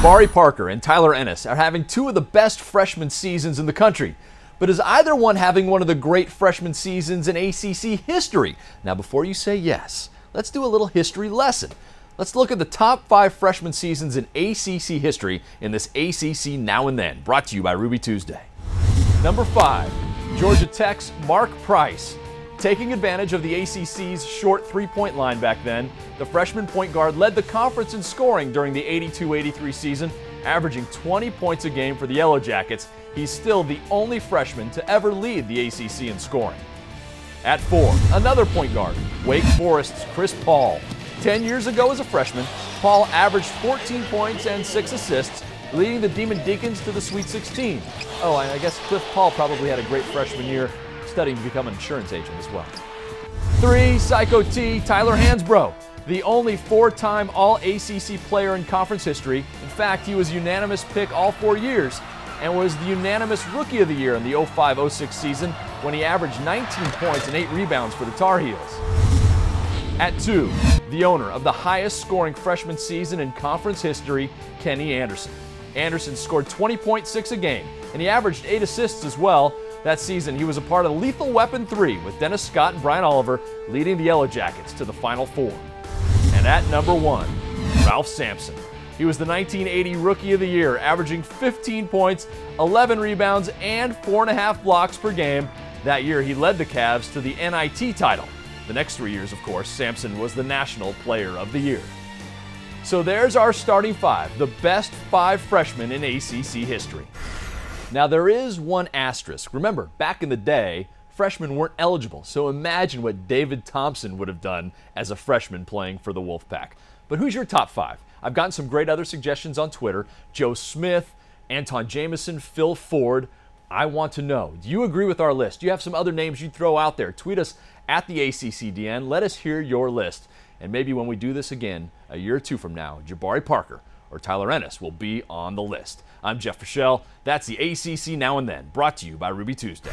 Jabari Parker and Tyler Ennis are having two of the best freshman seasons in the country. But is either one having one of the great freshman seasons in ACC history? Now, before you say yes, let's do a little history lesson. Let's look at the top 5 freshman seasons in ACC history in this ACC Now and Then, brought to you by Ruby Tuesday. Number 5, Georgia Tech's Mark Price. Taking advantage of the ACC's short three-point line back then, the freshman point guard led the conference in scoring during the 82-83 season, averaging 20 points a game for the Yellow Jackets. He's still the only freshman to ever lead the ACC in scoring. At 4, another point guard, Wake Forest's Chris Paul. 10 years ago as a freshman, Paul averaged 14 points and 6 assists, leading the Demon Deacons to the Sweet 16. Oh, I guess Cliff Paul probably had a great freshman year, studying to become an insurance agent as well. 3, Psycho T, Tyler Hansbrough, the only 4-time All-ACC player in conference history. In fact, he was unanimous pick all 4 years and was the unanimous Rookie of the Year in the 05-06 season when he averaged 19 points and 8 rebounds for the Tar Heels. At 2, the owner of the highest scoring freshman season in conference history, Kenny Anderson. Anderson scored 20.6 a game, and he averaged 8 assists as well. That season, he was a part of Lethal Weapon 3 with Dennis Scott and Brian Oliver leading the Yellow Jackets to the Final Four. And at number 1, Ralph Sampson. He was the 1980 Rookie of the Year, averaging 15 points, 11 rebounds, and 4.5 blocks per game. That year, he led the Cavs to the NIT title. The next 3 years, of course, Sampson was the National Player of the Year. So there's our starting 5, the best 5 freshmen in ACC history. Now, there is one asterisk. Remember, back in the day, freshmen weren't eligible, so imagine what David Thompson would have done as a freshman playing for the Wolfpack. But who's your top 5? I've gotten some great other suggestions on Twitter. Joe Smith, Anton Jameson, Phil Ford. I want to know, do you agree with our list? Do you have some other names you'd throw out there? Tweet us at the ACCDN. Let us hear your list. And maybe when we do this again, a year or 2 from now, Jabari Parker or Tyler Ennis will be on the list. I'm Jeff Fischel. That's the ACC Now and Then, brought to you by Ruby Tuesday.